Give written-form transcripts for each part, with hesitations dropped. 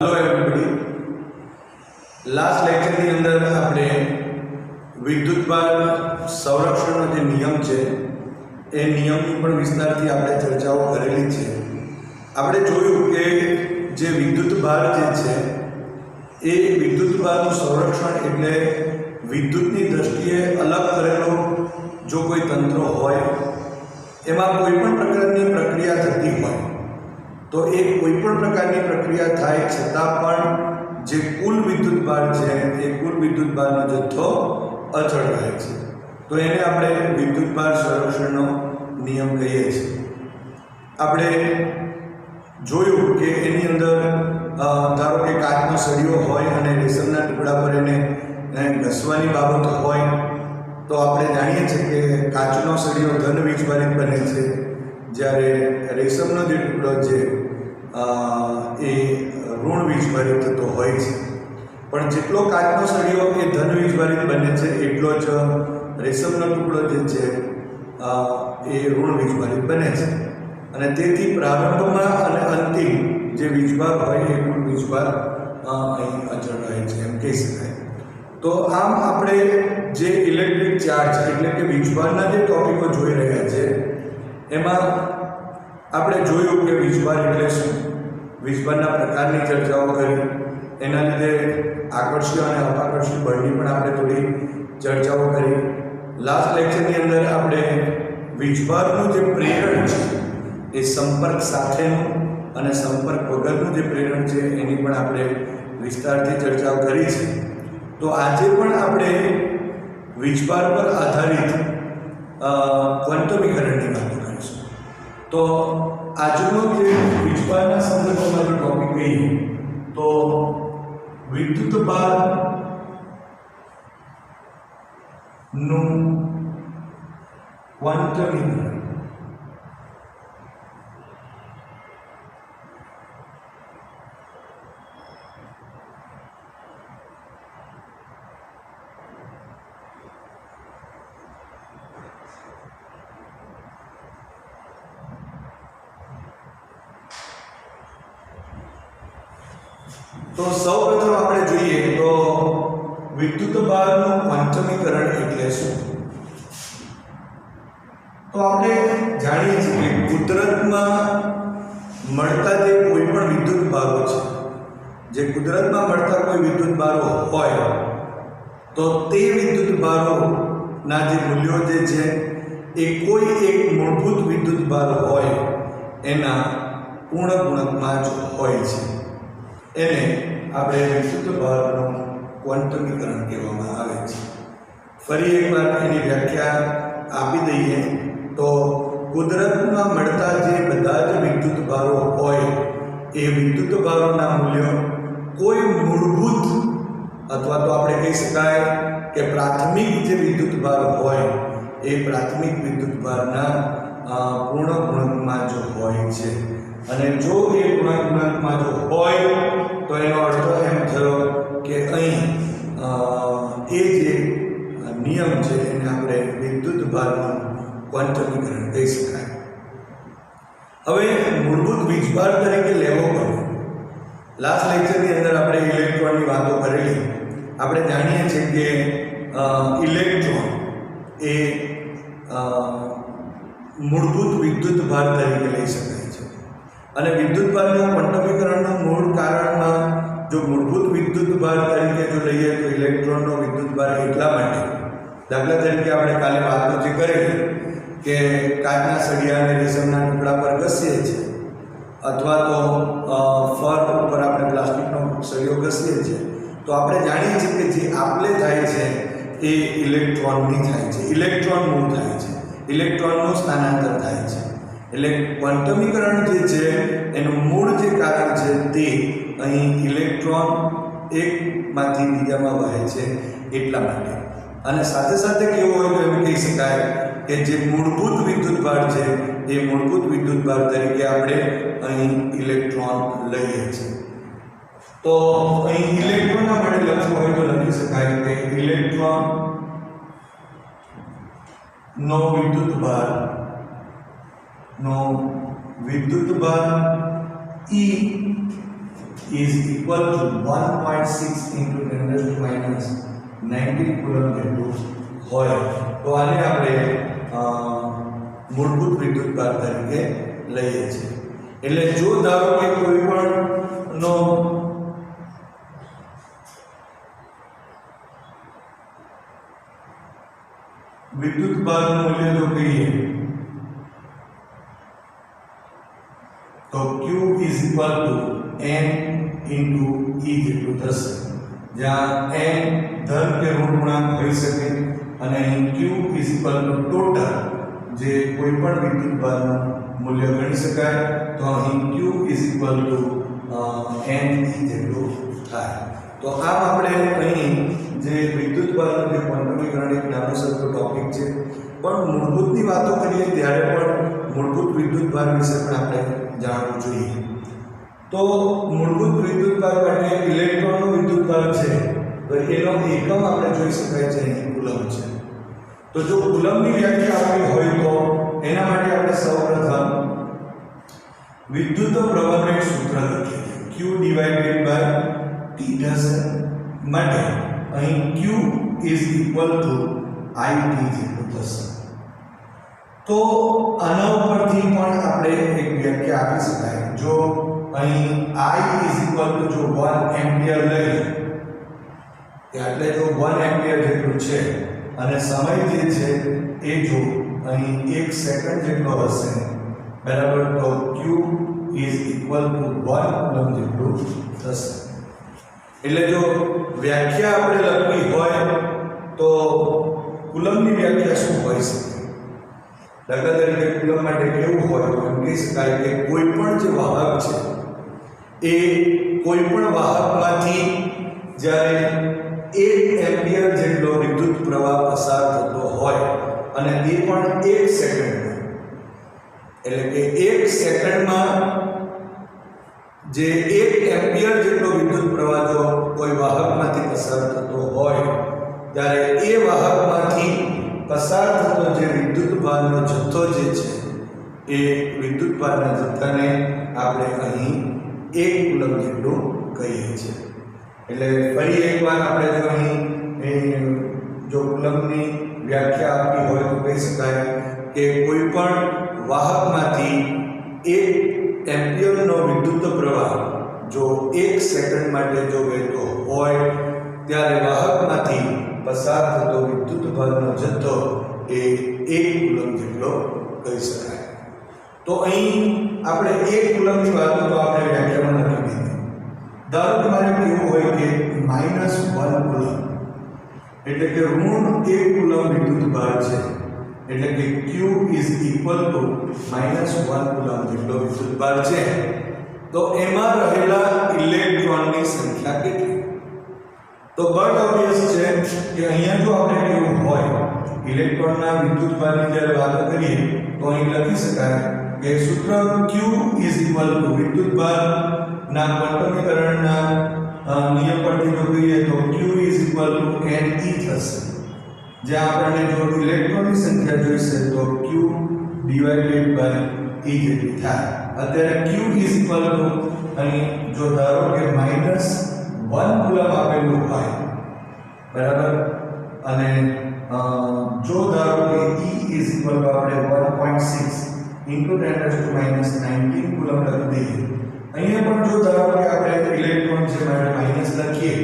Hello everybody, last lecture ની અંદર આપણે વિદ્યુતભાર સંરક્ષણનો જે નિયમ છે એ નિયમની પણ વિસ્તારથી આપણે ચર્ચાઓ કરેલી છે। આપણે જોયું કે જે વિદ્યુતભાર જે છે એ વિદ્યુતભારનું સંરક્ષણ એટલે વિદ્યુતની દ્રષ્ટિએ અલગ કરેલો જો કોઈ તંત્ર હોય એમાં કોઈ પણ પ્રકારની પ્રક્રિયા થતી હોય तो एक कोईपण प्रकारनी प्रक्रिया थाय छतां पण जे कुल विद्युतभार है ए कुल विद्युतभारनो जथ्थो अचल रहे छे तो एने आपणे विद्युतभार संरक्षणनो नियम कहीए छीए। आपणे जोयुं के एनी अंदर धारो के काचनो सळियो होय अने रेशमना टुकड़ा पर एने घसवानी बाबत होय तो आपणे जाणीए छीए के काचनो सळियो धन वीजभारित बने छे જ્યારે રેશમનો જે ટુકડો છે એ ઋણ વીજભારિત થતો હોય છે। પણ જેટલો કાચનો સળિયો એ ધન વીજભારિત બને છે એટલો જ રેશમનો ટુકડો જે છે એ ઋણ વીજભારિત બને છે અને તેથી પ્રારંભમાં અને અંતિમ જે વીજભાર હોય એ કુલ વીજભાર અહીં અચળ રહે છે એમ કહી શકાય। તો આમ આપણે જે ઇલેક્ટ્રિક ચાર્જ એટલે કે વીજભારના જે ટોપિકો જોઈ રહ્યા છે એમાં આપણે જોયું કે વીજભાર એટલે શું, વીજભારના પ્રકારની ચર્ચાઓ કરી, એના લીધે આકર્ષીય અને અપાકર્ષીય બળની પણ આપણે થોડી ચર્ચાઓ કરી। લાસ્ટ લેક્ચરની અંદર આપણે વીજભારનું જે પ્રેરણ છે એ સંપર્ક સાથેનું અને સંપર્ક વગરનું જે પ્રેરણ છે એની પણ આપણે વિસ્તારથી ચર્ચાઓ કરી છે। તો આજે પણ આપણે વીજભાર પર આધારિત ક્વોન્ટમીકરણની વાત કરીશું। तो આજનો જે વીજભારના સંદર્ભમાં જો ટોપિક કહીએ તો વિદ્યુતભારનું ક્વોન્ટમીકરણ। तो સૌપ્રથમ આપણે જોઈએ તો વિદ્યુતભારનું ક્વોન્ટમીકરણ એટલે શું। તો આપણે જાણીએ છીએ કે કુદરતમાં મળતા જે કોઈ પણ વિદ્યુતભારો છે, જે કુદરતમાં મળતા કોઈ વિદ્યુતભારો હોય તો તે વિદ્યુતભારોના જે મૂલ્યો જે છે એ કોઈ એક મૂળભૂત વિદ્યુતભાર હોય એના પૂર્ણ ગુણકમાં જ હોય છે। એને આપણે વિદ્યુતભારનું ક્વોન્ટમીકરણ કહેવામાં આવે છે। ફરી એકવાર એની વ્યાખ્યા આપી દઈએ તો કુદરતમાં મળતા જે બધા જ વિદ્યુતભારો હોય એ વિદ્યુતભારોના મૂલ્યો કોઈ મૂળભૂત અથવા તો આપણે કહી શકાય કે પ્રાથમિક જે વિદ્યુતભાર હોય એ પ્રાથમિક વિદ્યુતભારના પૂર્ણ ગુણકમાં જ હોય છે। અને જો એ ગુણાંકમાં જો હોય તો એનો અર્થ એમ થયો કે અહીં એ જે નિયમ છે એને આપણે વિદ્યુતભારનું ક્વોન્ટમીકરણ કહી શકાય। હવે મૂળભૂત વીજભાર તરીકે લેવો પડે। લાસ્ટ લેક્ચરની અંદર આપણે ઇલેક્ટ્રોનની વાતો કરેલી। આપણે જાણીએ છીએ કે ઇલેક્ટ્રોન એ મૂળભૂત વિદ્યુતભાર તરીકે લઈ શકાય છે। અને વિદ્યુતભારના ક્વોન્ટમીકરણનું મૂળ કારણમાં જો મૂળભૂત વિદ્યુતભાર તરીકે જો લઈએ તો ઇલેક્ટ્રોનનો વિદ્યુતભાર એટલા માટે, દાખલા તરીકે આપણે કાલે વાતો જે કરેલી કે કાચના સળિયાને રેશમના ટુકડા પર ઘસીએ છીએ અથવા તો ફર ઉપર આપણે પ્લાસ્ટિકનો સળિયો ઘસીએ છીએ તો આપણે જાણીએ છીએ કે જે આપલે થાય છે એ ઇલેક્ટ્રોનની થાય છે, ઇલેક્ટ્રોન મૂવ થાય છે, ઇલેક્ટ્રોનનું સ્થાનાંતર થાય છે। એટલે ક્વોન્ટમીકરણ જે છે એનું મૂળ જે કારણ છે તે અહીં ઇલેક્ટ્રોન એકમાંથી બીજામાં વહે છે એટલા માટે। અને સાથે સાથે કેવું હોય તો એમ કહી શકાય કે જે મૂળભૂત વિદ્યુતભાર છે એ મૂળભૂત વિદ્યુતભાર તરીકે આપણે અહીં ઇલેક્ટ્રોન લઈએ છીએ। તો અહીં ઇલેક્ટ્રોનના માટે લખવું હોય તો લખી શકાય કે ઇલેક્ટ્રોનનો વિદ્યુતભાર નો વિદ્યુતભાર E is equal to 1.6 into 10⁻⁹ coulomb જેટલું હોય તો આને આપણે મૂળભૂત વિદ્યુતભાર તરીકે લઈએ છીએ. એટલે જો ધારો કે કોઈ પણ નો વિદ્યુતભારનું મૂલ્ય જો કહીએ તો Q is equal to N into E જેટલું થશે, જ્યાં N ધન કે ઋણ પૂર્ણાંક હોઈ શકે અને અહીં Q is equal to total જે કોઈ પણ વિદ્યુતભારનું મૂલ્ય ગણી શકાય તો અહીં Q is equal to N E જેટલું થાય. તો આમ આપણે અહીં જે વિદ્યુતભારનું જે ક્વોન્ટમીકરણ એક નાનો સરખો ટોપિક છે, પણ મૂળભૂતની વાતો કરીએ ત્યારે પણ મૂળભૂત વિદ્યુતભાર વિશે પણ આપણે જાણવું જોઈએ. તો મૂળભૂત વિદ્યુતભાર માટે ઇલેક્ટ્રોનનો વિદ્યુતભાર છે તો એનો એકમ આપણે જોઈ શકાય છે અહીં કુલમ છે. તો જો કુલમની વ્યાખ્યા આપણી હોય તો એના માટે આપણે સૌપ્રથમ વિદ્યુત પ્રવાહનું એક સૂત્ર લખીએ. Q ડિવાઇડેડ બાય T થશે, માટે અહીં Q is equal to IT જેટલું થશે. તો આના ઉપરથી પણ આપણે એક વ્યાખ્યા આપી શકાય. જો અહીં I is equal to જો 1 એમ્પિયર લઈએ એટલે જો 1 એમ્પિયર જેટલું છે અને સમય જે છે એ જો અહીં 1 સેકન્ડ જેટલો હશે બરાબર, તો Q is equal to 1 coulomb જેટલું થશે. એટલે જો વ્યાખ્યા આપણે લખવી હોય તો કુલમની વ્યાખ્યા શું હોઈ શકે? દાખલા તરીકે કુલમ માટે કેવું હોય તો એમ કહી શકાય કે કોઈ પણ જે વાહક છે એ કોઈ પણ વાહકમાંથી જ્યારે 1 એમ્પિયર જેટલો વિદ્યુત પ્રવાહ પસાર થતો હોય અને તે પણ 1 સેકન્ડમાં, એટલે કે 1 સેકન્ડમાં જે 1 એમ્પિયર જેટલો વિદ્યુત પ્રવાહ જો કોઈ વાહકમાંથી પસાર થતો હોય ત્યારે એ વાહકમાંથી પસાર થતો જે વિદ્યુતભારનો જથ્થો જે છે એ વિદ્યુતભારના જથ્થાને આપણે અહીં 1 કુલમ જેટલું કહીએ છીએ. એટલે ફરી એકવાર આપણે જો અહીં જો કુલમની વ્યાખ્યા આપી હોય તો કહી શકાય કે કોઈ પણ વાહકમાંથી 1 એમ્પિયરનો વિદ્યુત પ્રવાહ જો 1 સેકન્ડ માટે જો વહેતો હોય ત્યારે વાહકમાંથી પસાર થતો વિદ્યુતભારનો જથ્થો એ 1 કુલમ જેટલો કહી શકાય. તો અહીં આપણે 1 કુલમની વાતો તો આપણે વ્યાખ્યામાં લખી દીધી. ધારો કે મારે કેવું હોય કે -1 કુલમ એટલે કે ઋણ 1 કુલમ વિદ્યુતભાર છે, એટલે કે Q is equal to -1 coulomb જેટલો વિદ્યુતભાર છે. તો એમાં રહેલા ઇલેક્ટ્રોનની સંખ્યા કેટલી? તો બટ ઓબ્વિયસ છે કે અહીંયા જો આપણે કેવું હોય ઇલેક્ટ્રોનના વિદ્યુતભારની જ્યારે વાતો કરીએ તો અહીં લખી શકાય કે સૂત્ર Q is equal to વિદ્યુતભારના ક્વોન્ટમીકરણના નિયમ પરથી જો કહીએ તો Q is equal to Ne થશે, જ્યાં આપણને જો ઇલેક્ટ્રોનની સંખ્યા જોઈશે તો Q ડિવાઇડેડ બાય E જેટલી થાય. અત્યારે Q is equal to અહીં જો ધારો કે -1 કુલમ આપેલું હોય બરાબર, અને જો ધારો કે E is equal to આપણે 1.6 into 10⁻⁹ કુલમ લખી દઈએ. અહીંયા પણ જો ધારો કે આપણે ઇલેક્ટ્રોન છે માટે માઈનસ લખીએ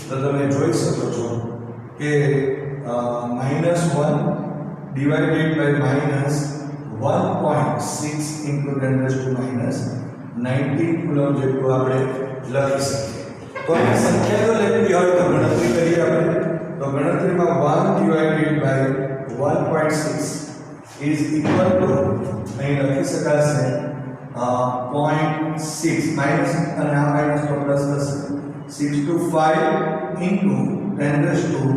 તો તમે જોઈ શકો છો કે -1 divided by -1.6 into 10⁻⁹ કુલમ જેટલું આપણે લખી શકીએ. તો આ સંખ્યા જો લખવી હોય તો ગણતરી કરીએ આપણે. તો ગણતરીમાં 1 divided by 1.6 is equal to અહીં લખી શકાશે 0.6 માઈનસ અને આ માઈનસ તો પ્લસ થશે 6 to 5 into 10⁻⁻⁹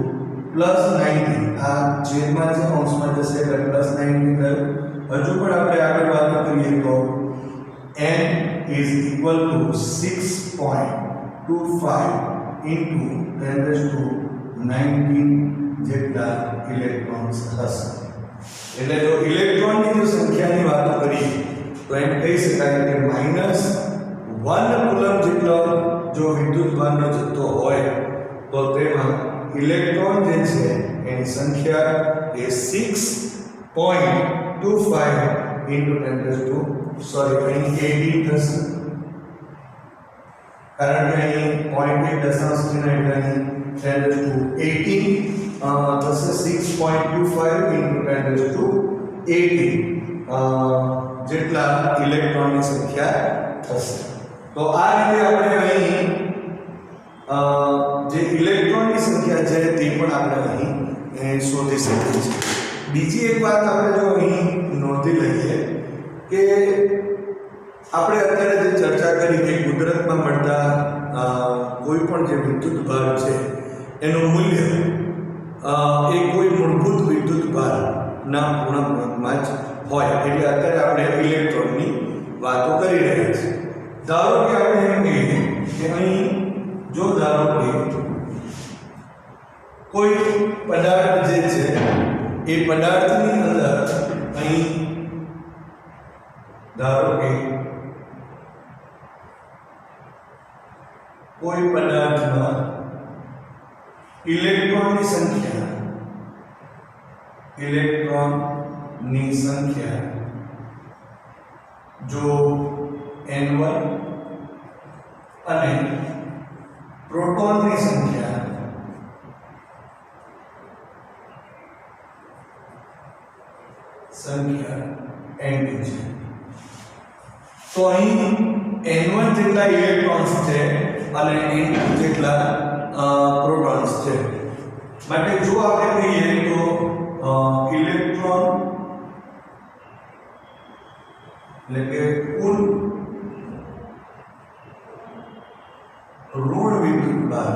આ છેદમાં છે અંશમાં જશે એટલે +19 થયું. હજુ પણ આપણે આગળ વાત કરીએ તો n is equal to 6.25 into 10⁻⁹ જેટલા ઇલેક્ટ્રોન્સ હશે. એટલે જો ઇલેક્ટ્રોનની જો સંખ્યાની વાત કરીએ તો એમ કહી શકાય કે -1 1 કુલમ જેટલો જો વિદ્યુતભારનો જથ્થો હોય તો તેમાં ઇલેક્ટ્રોન જે છે એની સંખ્યા એ 6.25 into 10 અહીં 18 થશે, કારણ કે અહીં 0.8 દશાંશ ચિહ્ન એટલે અહીં 10 થશે 6.25 into 10 જેટલા ઇલેક્ટ્રોનની સંખ્યા થશે. તો આ રીતે આપણે અહીં જે ઇલેક્ટ્રોનની સંખ્યા છે તે પણ આપણે અહીં શોધી શકીએ છીએ. બીજી એક વાત આપણે જો અહીં નોંધી લઈએ કે આપણે અત્યારે જે ચર્ચા કરી કે કુદરતમાં મળતા કોઈ પણ જે વિદ્યુત ભાર છે એનું મૂલ્ય એ કોઈ મૂળભૂત વિદ્યુત ભારના પૂર્ણાંકમાં જ હોય. એટલે અત્યારે આપણે ઇલેક્ટ્રોનની વાતો કરી રહ્યા છીએ. ધારો કે આપણે એમ કહીએ કે અહીં જો ધારો કે કોઈ પદાર્થ જે છે એ પદાર્થની અંદર અહીં ધારો કે કોઈ પદાર્થમાં ઇલેક્ટ્રોનની સંખ્યા જો n1 અને પ્રોટોનની સંખ્યા n2 છે, તો અહીં n1 જેટલા ઇલેક્ટ્રોન્સ છે અને n2 જેટલા પ્રોટોન્સ છે. માટે જો આપણે કહીએ તો ઇલેક્ટ્રોન એટલે કે કુલ ઋણ વિદ્યુતભાર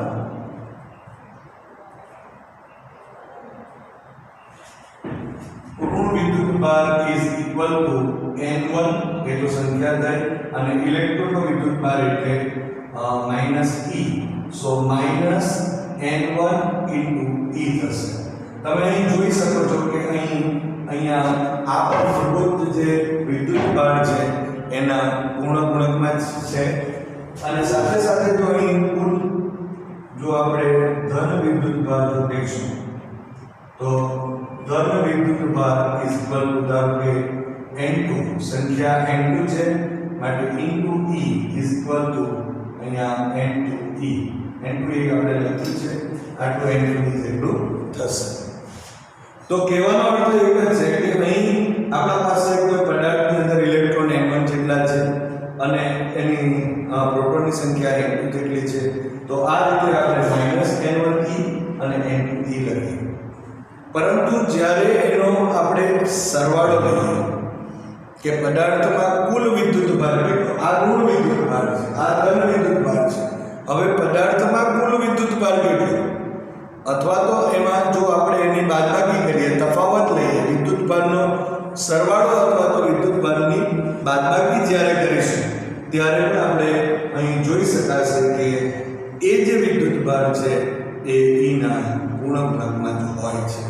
is equal to n1 એ તો સંખ્યા થાય અને ઇલેક્ટ્રોનનો વિદ્યુતભાર એટલે -e, સો -n1 into e થશે. તમે અહીં જોઈ શકો છો કે અહીંયા આ પણ મૂળભૂત જે વિદ્યુતભાર છે એના પૂર્ણ ગુણકમાં જ છે. અને સાથે સાથે જો અહીં કુલ જો આપણે ધન વિદ્યુતભાર જો લઈશું તો ધન વિદ્યુતભાર is equal to ધારો કે n2 સંખ્યા n2 છે માટે into e is equal to અહીંયા n2e n2 એ આપણે લખ્યું છે આટલું n2 જેટલું થશે. તો કહેવાનો અર્થ એ છે કે અહીં આપણા પાસે કોઈ પદાર્થની અંદર ઇલેક્ટ્રોન n1 જેટલા છે અને એની પ્રોટોનની સંખ્યા n2 જેટલી છે. તો આ રીતે આપણે -n1e અને n2e લખીએ. પરંતુ જ્યારે એનો આપણે સરવાળો કરીએ કે પદાર્થમાં કુલ વિદ્યુતભાર કેટલો, આ ઋણ વિદ્યુતભાર છે, આ ધન વિદ્યુતભાર છે, હવે પદાર્થમાં કુલ વિદ્યુતભાર કેટલો અથવા તો એમાં જો આપણે એની બાદબાકી કરીએ, તફાવત લઈએ, વિદ્યુતભારનો સરવાળો અથવા તો વિદ્યુતભારની બાદબાકી જ્યારે કરીશું ત્યારે પણ આપણે અહીં જોઈ શકાશે કે એ જે વિદ્યુતભાર છે એ e-ના પૂર્ણ ગુણકમાં જ હોય છે.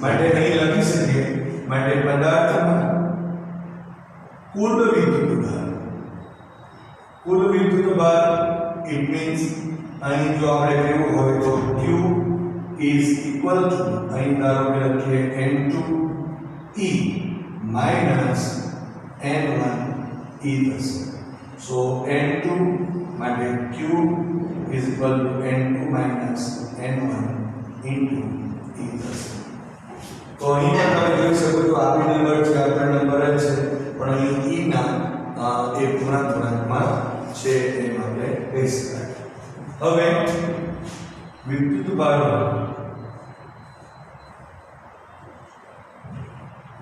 માટે અહીં લખી શકીએ માટે પદાર્થમાં કુલ વિદ્યુતભાર ઇટ મીન્સ અહીં જો આપણે કહેવું હોય તો q is equal to અહીં ધારો કે લખીએ n2e minus n1e થશે. સો n2 માટે q is equal to n2 minus n1 into e થશે. તો અહીં તમે જોઈ શકો છો આ બી નંબર છે, આ નંબર જ છે, પણ અહીં e ના એ પૂર્ણાંકમાં છે એમ આપણે કહી શકાય. હવે વિદ્યુતભાર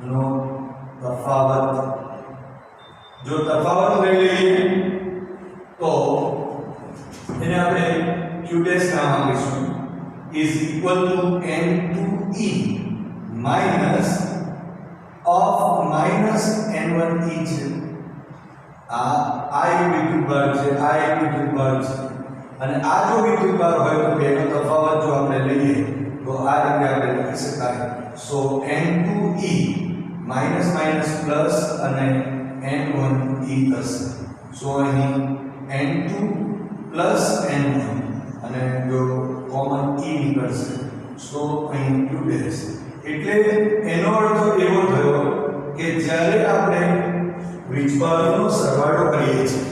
નો તફાવત જો તફાવત લઈ લઈએ તો એને આપણે q' નામ આપીશું is equal to n2e minus of -n1e છે. આ એક વિદ્યુતભાર છે, આ એક વિદ્યુતભાર છે અને આ જો વિદ્યુતભાર હોય તો બેનો તફાવત જો આપણે લઈએ તો આ રીતે આપણે લખી શકાય. સો n2e માઇનસ માઇનસ પ્લસ અને n1e થશે. સો અહીં n2 પ્લસ n1 અને જો કોમન e નીકળશે તો અહીં q ડેશ. એટલે એનો અર્થ એવો થયો કે જ્યારે આપણે વીજભારોનો સરવાળો કરીએ છીએ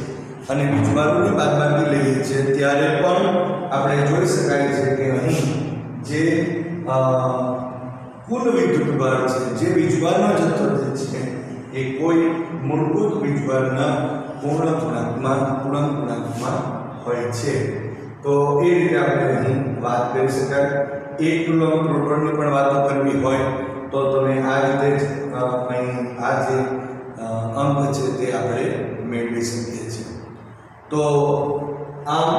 અને વીજભારોની બાદબાકી લઈએ છીએ ત્યારે પણ આપણે જોઈ શકાય છે કે અહીં જે કુલ વિદ્યુતભાર છે, જે વીજભારનો જથ્થો છે એ કોઈ મૂળભૂત વીજભારના પૂર્ણ ગુણાંકમાં હોય છે. તો એ રીતે આપણે અહીં વાત કરી શકાય. 1 કુલમ પ્રોટોનની પણ વાતો કરવી હોય તો તમે આ રીતે જ અહીં આ જે અંક છે તે આપણે મેળવી શકીએ છીએ. તો આમ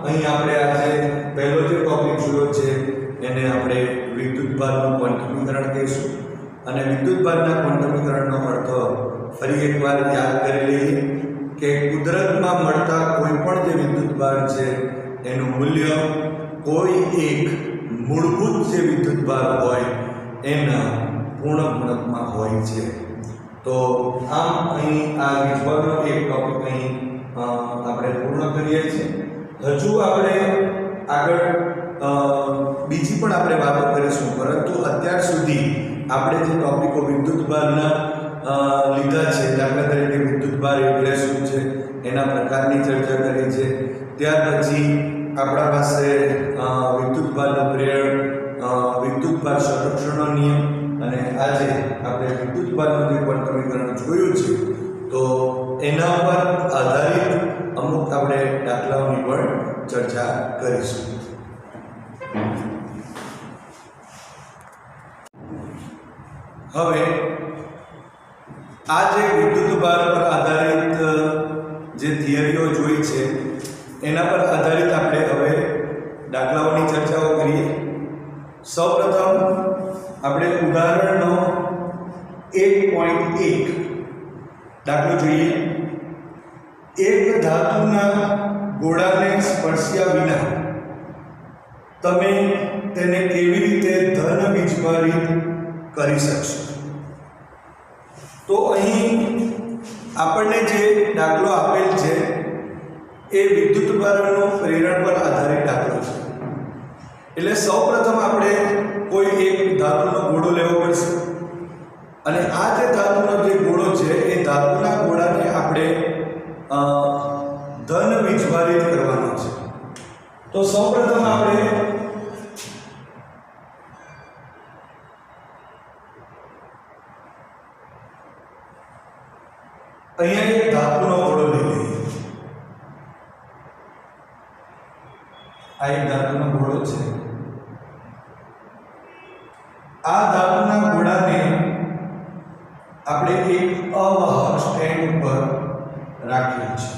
અહીં આપણે આજે પહેલો જે ટોપિક જોયો છે એને આપણે વિદ્યુતભારનું ક્વોન્ટમીકરણ કહીશું. અને વિદ્યુતભારના ક્વોન્ટમીકરણનો અર્થ ફરી એકવાર યાદ કરી લઈએ કે કુદરતમાં મળતા કોઈ પણ જે વિદ્યુતભાર છે એનું મૂલ્ય કોઈ એક મૂળભૂત જે વિદ્યુતભાર હોય એના પૂર્ણ ગુણકમાં હોય છે. તો આમ અહીં આ વીજભારનો એક ટોપિક અહીં આપણે પૂર્ણ કરીએ છીએ. હજુ આપણે આગળ બીજી પણ આપણે વાતો કરીશું, પરંતુ અત્યાર સુધી આપણે જે ટોપિકો વિદ્યુતભારના લીધા છે, દાખલા તરીકે વિદ્યુતભાર એટલે શું છે, એના પ્રકારની ચર્ચા કરી છે. ત્યાર પછી આપણા પાસે વિદ્યુતભારનું પ્રેરણ, વિદ્યુતભાર સંરક્ષણનો નિયમ અને આજે આપણે વિદ્યુતભારનું જે ક્વોન્ટમીકરણ જોયું છે તો એના પર આધારિત અમુક આપણે દાખલાઓની પણ ચર્ચા કરીશું. હવે આ જે વિદ્યુતભાર પર આધારિત જે થિયરીઓ જોઈ છે એના પર આધારિત આપણે હવે દાખલાઓની ચર્ચાઓ કરીએ. સૌપ્રથમ આપણે ઉદાહરણનો 1.1 દાખલો જોઈએ. એક ધાતુના ગોળાને સ્પર્શ્યા વિના તમે તેને કેવી રીતે ધન વીજભારિત કરી શકશો? તો અહીં આપણને જે દાખલો આપેલ છે એ વિદ્યુતભારનું પ્રેરણ પર આધારિત દાખલો છે. એટલે સૌપ્રથમ આપણે કોઈ એક ધાતુનો ગોળો લેવો પડશે અને આ જે ધાતુનો જે ગોળો છે એ ધાતુના ગોળાને આપણે ધન વીજભારિત કરવાનો છે. તો સૌપ્રથમ આપણે અહીંયા એક ધાતુનો ગોળો લઈ લઈએ. આ એક ધાતુનો ગોળો છે. આ ધાતુના ગોળાને આપણે એક અવાહક સ્ટેન્ડ ઉપર રાખ્યું છે.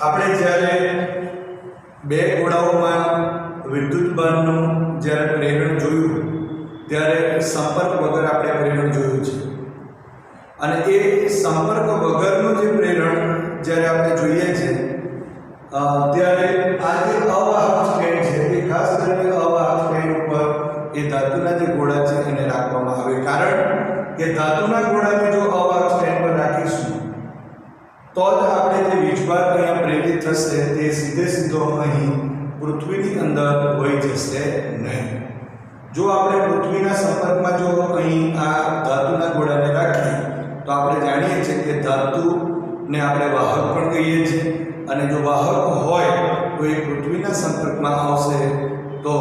આપણે જ્યારે બે ગોળાઓમાં વિદ્યુતભારનું જ્યારે પ્રેરણ જોયું ત્યારે સંપર્ક વગર આપણે પ્રેરણ જોયું છે. અને એ સંપર્ક વગરનું જે પ્રેરણ જ્યારે આપણે જોઈએ છે ત્યારે આ જે અવાહક સ્ટેન્ડ છે એ ખાસ કરીને અવાહક સ્ટેન્ડ ઉપર એ ધાતુના જે ગોળા છે એને રાખવામાં આવે. કારણ કે ધાતુના ગોળાને જો અવાહક સ્ટેન્ડ પર રાખીશું તો જ આપણે જે વીજભાર અહીંયા પ્રેરિત થશે તે સીધો અહીં પૃથ્વીની અંદર વહી જશે નહીં. જો આપણે પૃથ્વીના સંપર્કમાં જો અહીં આ ધાતુના ગોળાને રાખીએ તો આપણે જાણીએ છીએ કે ધાતુને આપણે વાહક પણ કહીએ છીએ અને જો વાહક હોય તો એ પૃથ્વીના સંપર્કમાં આવશે તો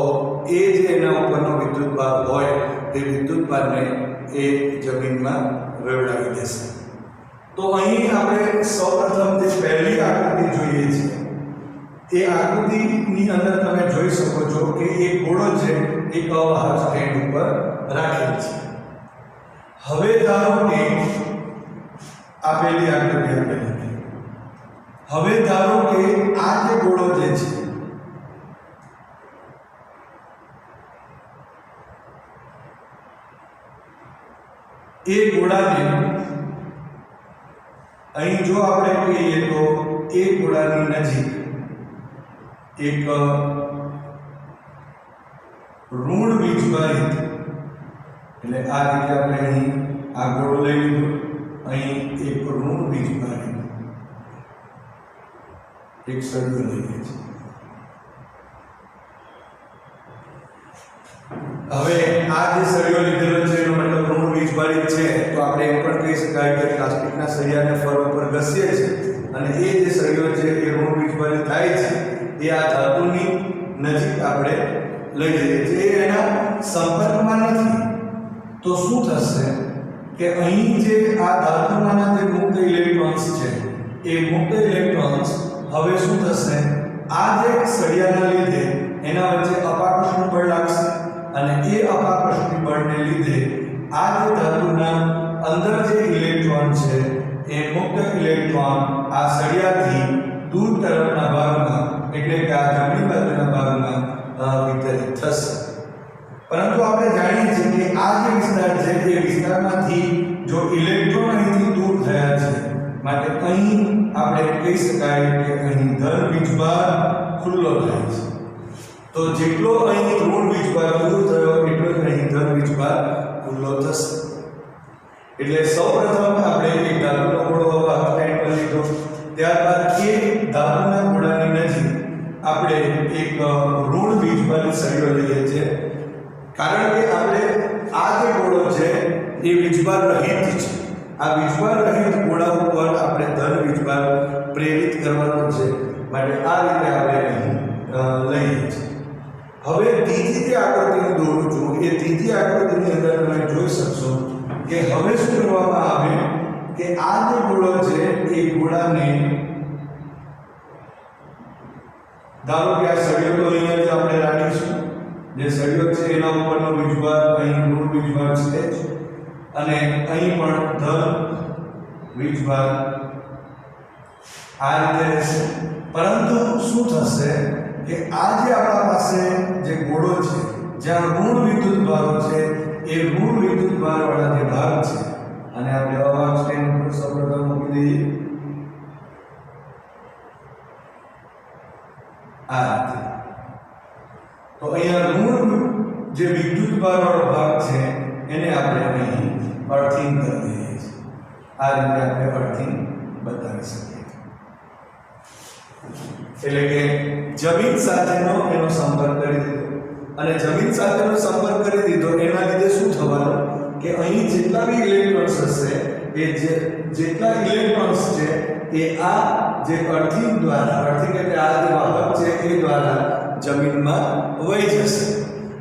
એ જે એના ઉપરનો વિદ્યુતભાર હોય તે વિદ્યુતભારને એ જમીનમાં વેવડાવી દેશે. તો અહીં આપણે સૌપ્રથમ જે પહેલી આકૃતિ જોઈએ છીએ એ આકૃતિની અંદર તમે જોઈ શકો છો કે એક ગોળો છે એક અવાહક સ્ટેન્ડ ઉપર રાખેલ છે. હવે ધારો કે આપેલી આકૃતિ આપેલી. હવે ધારો કે આ જે ગોળો જે છે એ ગોળાને અહીં જો આપણે કહીએ તો એ ગોળાની નજીક એક વીજભારિત એટલે આ રીતે આપણે અહીં આ ગોળો લઈ લીધો, અહીં એક ઋણ વીજભારિત એક સળિયો લઈએ છીએ. હવે આ જે સળિયો લીધેલો છે એનો મતલબ ઋણ વીજભારિત છે, તો આપણે એમ પણ કહી શકાય કે પ્લાસ્ટિકના સળિયાને ફરવા પર ઘસીએ છીએ અને એ જે સળિયો છે એ ઋણ વીજભારિત થાય છે, એ આ ધાતુની નજીક આપણે લઈ જઈએ છીએ, એ એના સંપર્કમાં નથી. તો શું થશે કે અહીં જે આ ધાતુમાંના જે મુક્ત ઇલેક્ટ્રોન્સ છે એ મુક્ત ઇલેક્ટ્રોન્સ હવે શું થશે, આ જે સળિયાના લીધે એના વચ્ચે અપાકર્ષણ બળ લાગશે અને એ અપાકર્ષણ બળને લીધે આ જે ધાતુના અંદર જે ઇલેક્ટ્રોન છે એ મુક્ત ઇલેક્ટ્રોન આ સળિયાથી દૂર તરફના ભાગમાં એટલે કે આ જમણી બાજુના ભાગમાં વિતરિત થશે. પરંતુ આપણે જાણીએ છીએ કે આ જે વિસ્તાર છે એ વિસ્તારમાંથી જો ઇલેક્ટ્રોન અહીંથી દૂર થયા છે, માટે અહીં આપણે કહી શકાય કે અહીં ધન વીજભાર ખુલ્લો થાય છે. તો જેટલો અહીં ઋણ વીજભાર દૂર થયો એટલો જ અહીં ધન વીજભાર ખુલ્લો થશે. એટલે સૌપ્રથમ આપણે એક ધાતુનો ગોળો સ્ટેન્ડ પર લીધો, ત્યારબાદ એ ધાતુના ગોળાની નજીક આપણે એક ઋણ વીજભારિત સળિયો લઈએ છીએ, કારણ કે આપણે આ જે ગોળો છે એ વીજભાર રહિત છે. આ વીજભાર રહિત ગોળા ઉપર આપણે ધન વીજભાર પ્રેરિત કરવાનો છે, માટે આ રીતે આપણે અહીં લઈએ છીએ. હવે ત્રીજી જે આકૃતિ હું દોરું છું એ ત્રીજી આકૃતિની અંદર તમે જોઈ શકશો કે હવે શું કરવામાં આવે કે આ જે ગોળો છે એ ગોળાને ધારો કે આ સળિયો તો અહીંયા જ આપણે રાખીશું, જે સળિયો છે એના ઉપરનો વીજભાર અહીં ઋણ વીજભાર છે અને અહીં પણ ધન વીજભાર આ રીતે રહેશે. પરંતુ શું થશે કે આ જે આપણા પાસે જે ગોળો છે જ્યાં ઋણ વિદ્યુત ભારો છે એ ઋણ વિદ્યુત ભાર વાળા જે ભાગ છે અને આપણે અવાહક સ્ટેન્ડ ઉપર સૌપ્રથમ મૂકી દઈએ આ રીતે. તો અહીંયા ઋણ જે વિદ્યુત ભાર વાળો ભાગ છે એને આપણે અહીં અર્થિંગ કરી દઈએ છીએ. આ રીતે આપણે અર્થિંગ બતાવી શકીએ. એટલે કે જમીન સાથેનો એનો સંપર્ક કરી દીધો અને જમીન સાથેનો સંપર્ક કરી દીધો એના લીધે શું થવાનું કે અહીં જેટલા બી ઇલેક્ટ્રોન્સ હશે એ જેટલા ઇલેક્ટ્રોન્સ છે એ આ જે અર્થિંગ દ્વારા, અર્થિંગ એટલે આ જે વાહક છે એ દ્વારા જમીનમાં વહી જશે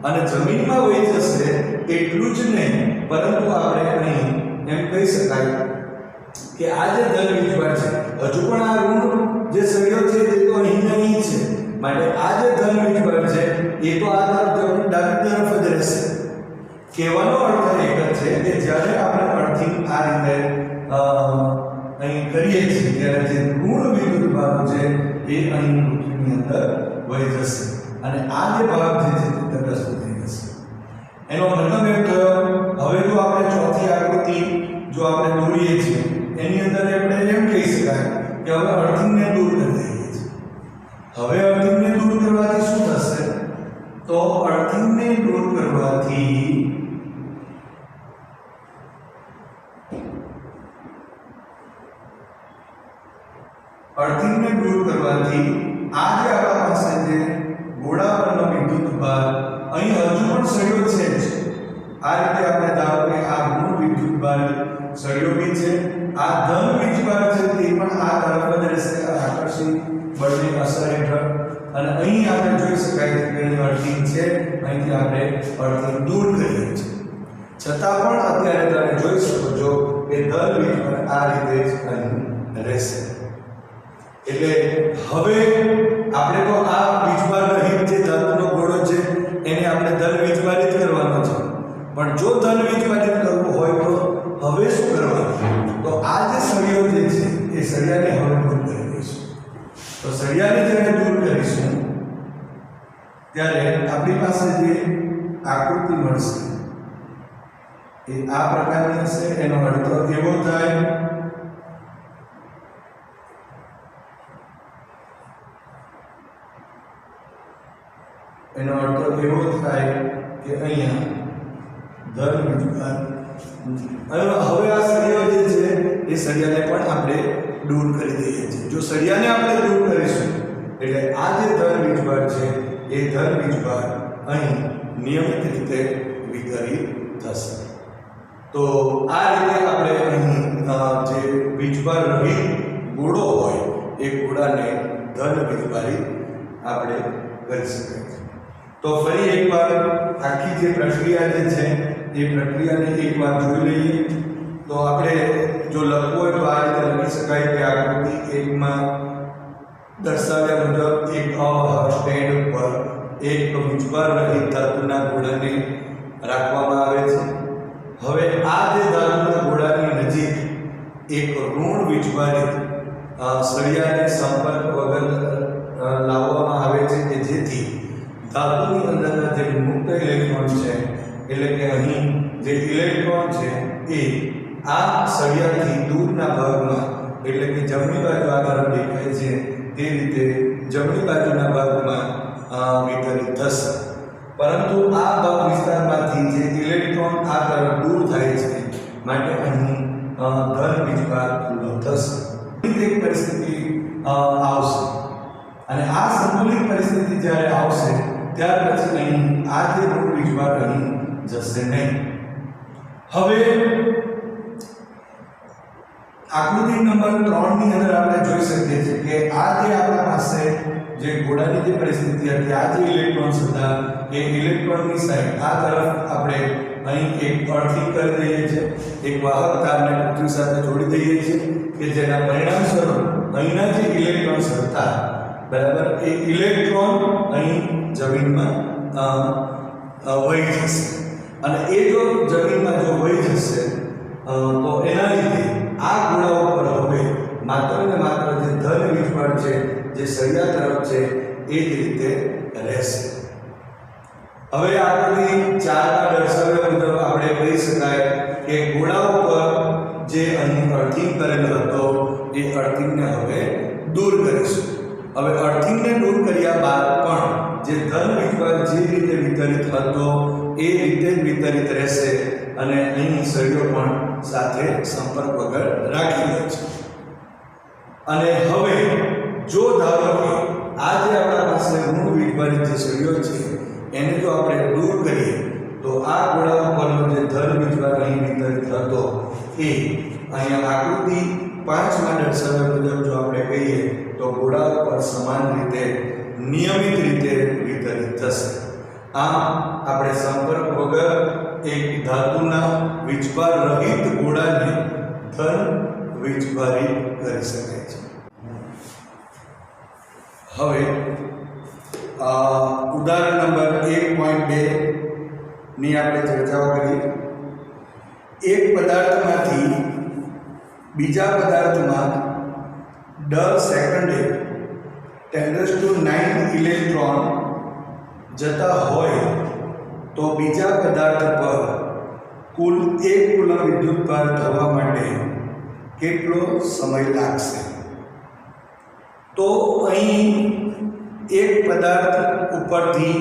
અને જમીનમાં વહી જશે એટલું જ નહીં, પરંતુ આપણે અહીં એમ કહી શકાય કે આ જે ધન વીજભાર છે હજુ પણ આ ઋણ જે સળિયો છે તે તો અહીં નહીં છે, માટે આ જે ધન વીજભાર છે એ તો આ તરફ ડાબી તરફ જ રહેશે. કહેવાનો અર્થ એક જ છે કે જ્યારે આપણે અર્થિંગ આ રીતે અહીં કરીએ છીએ ત્યારે જે ઋણ વિદ્યુત ભાગ છે એ અહીં પૃથ્વીની અંદર વહી જશે અને આ જે ભાગ છે તે તટસ્થ થઈ જશે. એનો મતલબ એમ થયો, હવે જો આપણે ચોથી આકૃતિ જો આપણે દોરીએ છીએ એની અંદર આપણે એમ કહી શકાય કે હવે અર્થિંગને દૂર કરી દઈએ છીએ. હવે અર્થિંગને દૂર કરવાથી શું થશે, તો અર્થિંગને દૂર કરવાથી આ જે આપણા પાસે જે ગોળા પરનો વિદ્યુત ભાર અહીં હજુ પણ સળિયો છે જ. આ રીતે આપણે ધારો કે આ ઋણ વિદ્યુત ભાર સળિયો બી છે, આ ધન વીજભાર છે તે પણ આ તરફ જ રહેશે આકર્ષિત બળની અસર હેઠળ અને અહીં આપણે જોઈ શકાય કે અહીં અર્થિંગ છે, અહીંથી આપણે અર્થિંગ દૂર કરીએ છીએ. છતાં પણ અત્યારે તમે જોઈ શકો છો કે ધન વીજભાર આ રીતે જ અહીં રહેશે. એટલે હવે આપણે તો આ વીજભાર રહિત જે ધાતુનો ગોળો છે એને આપણે ધન વીજભારિત કરવાનો છે, પણ જો ધન વીજભારિત કરવું હોય તો હવે શું કરવાનું, તો આ જે સળિયો જે છે એ સળિયાને હવે દૂર કરી દઈશું. તો સળિયાને જ્યારે દૂર કરીશું ત્યારે આપણી પાસે જે આકૃતિ મળશે એ આ પ્રકારની હશે. એનો અર્થ એવો થાય કે અહીંયા ધન વીજભાર હવે આ સળિયો જે છે એ સળિયાને પણ આપણે દૂર કરી દઈએ છીએ. જો સળિયાને આપણે દૂર કરીશું એટલે આ જે ધન વીજભાર છે એ ધન વીજભાર અહીં નિયમિત રીતે વિતરિત થશે. તો આ રીતે આપણે અહીં જે વીજભાર રહિત ગોળો હોય એ ગોળાને ધન વીજભારી આપણે કરી શકાય છે. તો ફરી એકવાર આખી જે પ્રક્રિયા જે છે એ પ્રક્રિયાને એકવાર જોઈ લઈએ. તો આપણે જો લખવું હોય તો આ રીતે લખી શકાય કે આકૃતિ 1 માં દર્શાવ્યા મુજબ એક અવાહક સ્ટેન્ડ ઉપર એક વીજભાર રહિત ધાતુના ગોળાને રાખવામાં આવે છે. હવે આ જે ધાતુના ગોળાની નજીક એક ઋણ વીજભારિત સળિયાને સંપર્ક વગર લાવવામાં આવે છે કે જેથી ધાતુની અંદરના જે મુક્ત ઇલેક્ટ્રોન છે એટલે કે અહીં જે ઇલેક્ટ્રોન છે એ આ સળિયાથી દૂરના ભાગમાં એટલે કે જમણી બાજુ આ તરફ દેખાય છે તે રીતે જમણી બાજુના ભાગમાં વિતરિત થશે. પરંતુ આ ભાગ વિસ્તારમાંથી જે ઇલેક્ટ્રોન આ તરફ દૂર થાય છે માટે અહીં ધન વીજભાર ખુલ્લો થશે. એક પરિસ્થિતિ આવશે અને આ સંતુલિત પરિસ્થિતિ જ્યારે આવશે ત્યાર પછી અહીં આ જે ઋણ વીજભાર અહીં જશે નહીં. હવે આકૃતિ નંબર 3 ની અંદર આપણે જોઈ શકીએ છીએ કે આ જે આપણા પાસે જે ગોળાની જે પરિસ્થિતિ હતી આ જે ઇલેક્ટ્રોન્સ હતા એ ઇલેક્ટ્રોનની સાઈડ આ તરફ આપણે અહીં એક અર્થિંગ કરી દઈએ છીએ. એક વાહક તારને પૃથ્વી સાથે જોડી દઈએ છીએ કે જેના પરિણામ સ્વરૂપ અહીંના જે ઇલેક્ટ્રોન્સ હતા બરાબર એ ઇલેક્ટ્રોન અહીં જમીનમાં વહી જશે અને એ જો જમીનમાં જો વહી જશે તો એના લીધે આ ગોળા ઉપર હવે માત્ર ને માત્ર જે ધન વીજભાર છે જે સળિયા તરફ છે એ જ રીતે રહેશે. હવે આકૃતિ 4 માં દર્શાવ્યા મુજબ આપણે કહી શકાય કે ગોળા ઉપર જે અહીં અર્થિંગ કરેલો હતો એ અર્થિંગને હવે દૂર કરીશું. હવે અર્થિંગને દૂર કર્યા બાદ પણ જે ધન વીજભાર જે રીતે વિતરિત હતો એ રીતે જ વિતરિત રહેશે અને અહીં સળિયો પણ સાથે સંપર્ક વગર રાખી દે છે. અને હવે જો ધારો કે આ જે આપણા પાસે ઋણ વીજભારિત જે સળિયો છે એને જો આપણે દૂર કરીએ તો આ ગોળા ઉપરનો જે ધન વીજભાર અહીં વિતરિત હતો એ અહીંયા આકૃતિ 5 માં દર્શાવ્યા મુજબ જો આપણે કહીએ તો ગોળા ઉપર સમાન રીતે નિયમિત રીતે વિતરિત થશે. આમ આપણે સંપર્ક વગર એક ધાતુના વીજભાર રહિત ગોળાને ધન વીજભારી કરી શકાય છે. હવે ઉદાહરણ નંબર 1.2 ની આપણે ચર્ચાઓ કરીએ. એક પદાર્થમાંથી બીજા પદાર્થમાં દર સેકન્ડે 10⁹ ઇલેક્ટ્રોન જતા હોય તો બીજા પદાર્થ પર કુલ 1 કુલમ વિદ્યુતભાર થવા માટે કેટલો સમય લાગશે? તો અહીં એક પદાર્થ ઉપરથી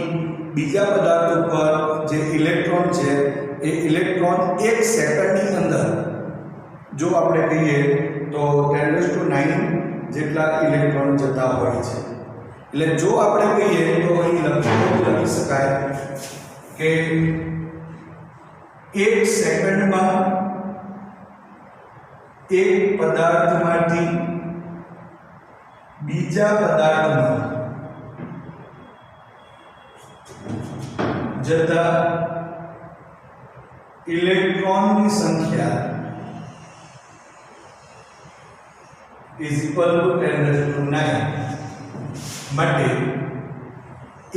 બીજા પદાર્થ ઉપર જે ઇલેક્ટ્રોન છે એ ઇલેક્ટ્રોન 1 સેકન્ડની અંદર જો આપણે કહીએ તો 10⁹ જેટલા ઇલેક્ટ્રોન જતા હોય છે. એટલે જો આપણે કહીએ તો અહીં લખી શકાય કે 1 સેકન્ડમાં એક પદાર્થમાંથી બીજા પદાર્થમાં જતા ઇલેક્ટ્રોનની સંખ્યા = 10⁹ માટે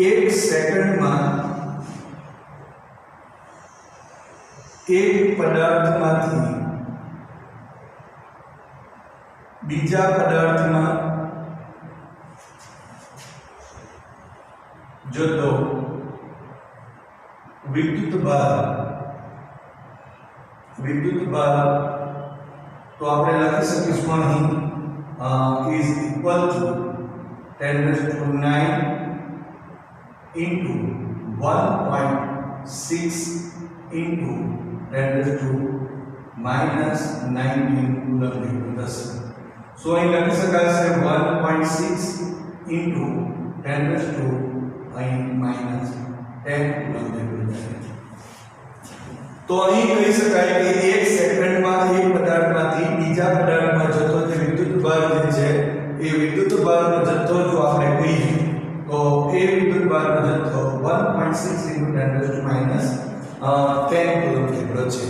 1 સેકન્ડમાં એક પદાર્થમાંથી બીજા પદાર્થમાં જતો વિદ્યુતભાર તો આપણે લખી શકીશું અહીં is equal to 10⁹ into 1.10 into 10 raised to minus 19 coulomb જેટલું થશે. સો અહીં લખી શકાય છે 1.6 into 10 raised to અહીં minus 10 કુલમ જેટલું થશે. તો અહીં કહી શકાય કે 1 સેકન્ડમાં એક પદાર્થમાંથી બીજા પદાર્થમાં જતો જે વિદ્યુતભાર જે છે એ વિદ્યુતભારનો જથ્થો જો આપણે કહીએ તો એ વિદ્યુતભારનો જથ્થો 1.6 into 10 raised to minus 10 coulomb જેટલો છે.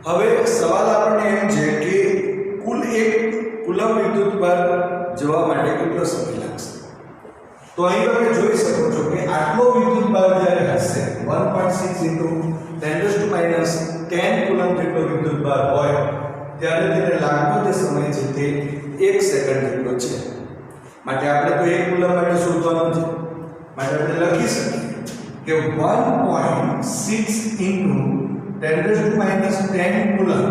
હવે સવાલ આપણને એમ છે કે કુલ 1 કુલમ વિદ્યુતભાર જવા માટે કેટલો સમય લાગશે? તો અહીં તમે જોઈ શકો છો કે આટલો વિદ્યુતભાર જ્યારે હશે 1.6 into 10 raised to minus 10 coulomb જેટલો વિદ્યુતભાર હોય ત્યારે તેને લાગતો જે સમય છે તે 1 સેકન્ડ જેટલો છે. માટે આપણે તો 1 કુલમ માટે શોધવાનું છે. માટે આપણે લખી શકીએ કે 1.6 into 10 raised to minus 10 coulomb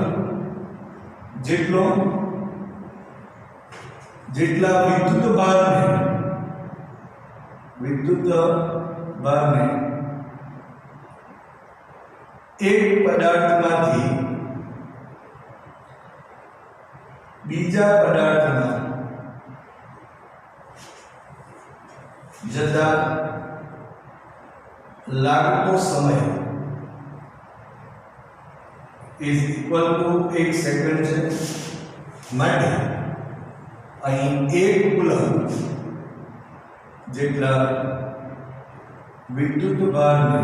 જેટલા વિદ્યુતભારને એક પદાર્થમાંથી બીજા પદાર્થમાં જતા લાગતો સમય is equal to 1 સેકન્ડ છે. માટે અહીં 1 કુલમ જેટલા વિદ્યુતભારને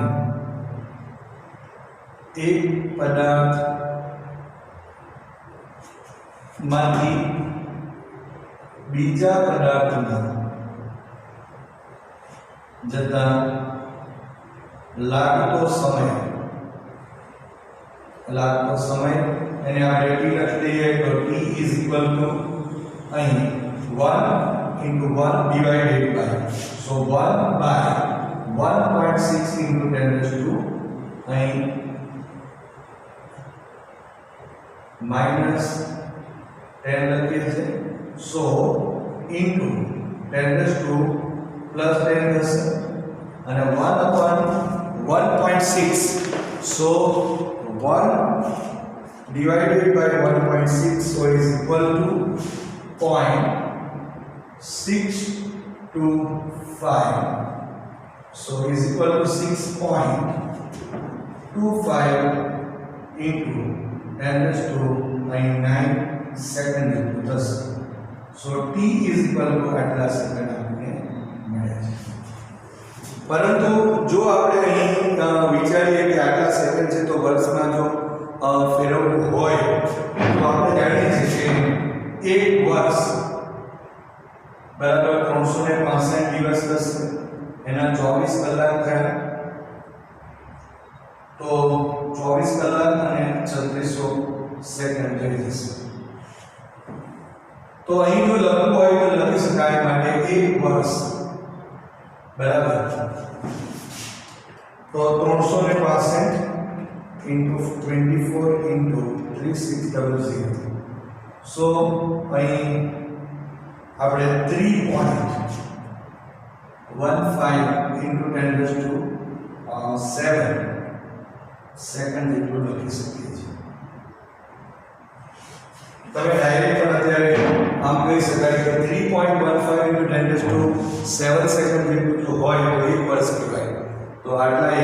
એક પદાર્થમાંથી બીજા પદાર્થમાં જતા લાગતો સમય એને આપણે t લખી દઈએ તો t is equal to અહીં 1 into 1 divided by so 1 by 1.6 into 10 raised to અહીં minus 10 લખીએ છીએ. so into 10 raised to plus 10 થશે અને 1 upon 1.6 so 1 divided by 1.6 so is equal to 0.625 so is equal to 6.25 into 10 raised to 9 second જેટલું થશે. so t is equal to આટલા second આપણને મળે છે. પરંતુ જો આપણે અહીં વિચારીએ કે આટલા સેકન્ડ છે તો વર્ષમાં જો ફેરવવું હોય તો આપણે જાણીએ છીએ કે 1 વર્ષ બરાબર 365 દિવસ થશે. એના 24 કલાક થયા તો 24 કલાક અને 3600 સેકન્ડ થઈ જશે. તો અહીં જો લખવું હોય તો લખી શકાય માટે 1 વર્ષ બરાબર તો 365 into 24 into 3600 so અહીં આપણે 3.15 into 10 raised to 7 સેકન્ડ જેટલું લખી શકીએ છીએ. તમે ડાયરેક્ટ પણ અત્યારે આમ કહી શકાય કે 3.15 into 10 raised to 7 સેકન્ડ જેટલું જો હોય તો 1 વર્ષ કહેવાય. તો આટલા એ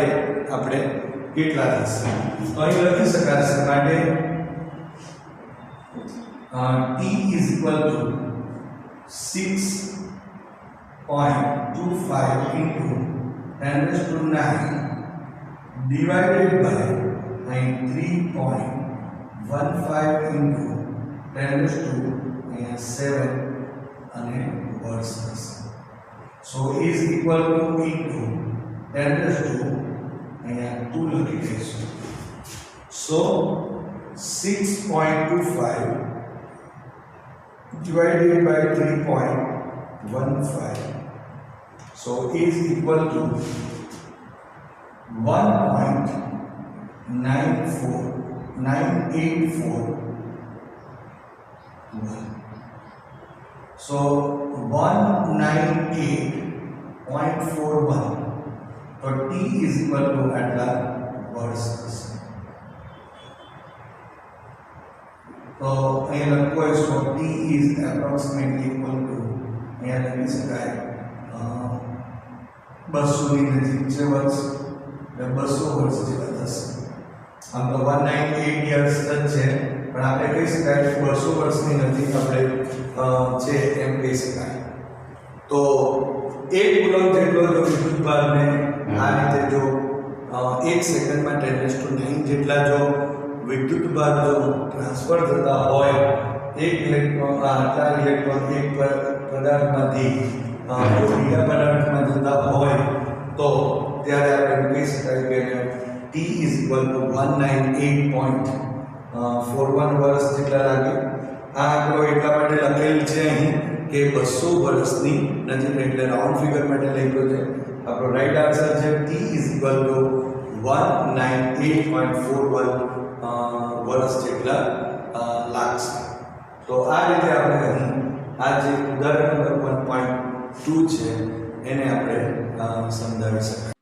આપણે કેટલા થશે તો અહીં લખી શકાશે માટે t is equal to 6.25 into 10 raised to 9 divided by 3.15 into 10 raised to 7 અને વર્ષ થશે. so is equal to into 10 raised to 2 લખી દઈશું. so 6.25 divided by 3.15 so is equal to 1.984 so 198.41 તો t is equal to આટલા વર્ષ થશે. તો અહીંયા લખવું હોય તો t is approximately equal to અહીંયા લખી શકાય 200 ની નજીક છે વર્ષ એટલે 200 વર્ષ જેવા થશે. આમ તો 198 years જ છે પણ આપણે કહી શકાય 200 વર્ષની નજીક આપણે છે એમ કહી શકાય. તો 1 કુલમ જેટલો જો વિદ્યુતભારને આ રીતે જો 1 સેકન્ડમાં 10⁹ જેટલા જો વિદ્યુતભાર જો ટ્રાન્સફર થતા હોય એક ઇલેક્ટ્રોન આટલા ઇલેક્ટ્રોન એક પદાર્થમાંથી જો બીજા પદાર્થમાં જતા હોય તો ત્યારે આપણે કહી શકાય કે t is equal to 198.41 વર્ષ જેટલા લાગે. આ આંકડો એટલા માટે લખેલ છે અહીં કે 200 વર્ષની નજીક એટલે રાઉન્ડ ફિગર માટે લખ્યો છે. આપણો રાઈટ આન્સર છે t is equal to 198.41 વર્ષ જેટલા લાગશે. તો આ રીતે આપણે અહીં આ જે ઉદાહરણ નંબર 1.2 છે એને આપણે સમજાવી શકાય.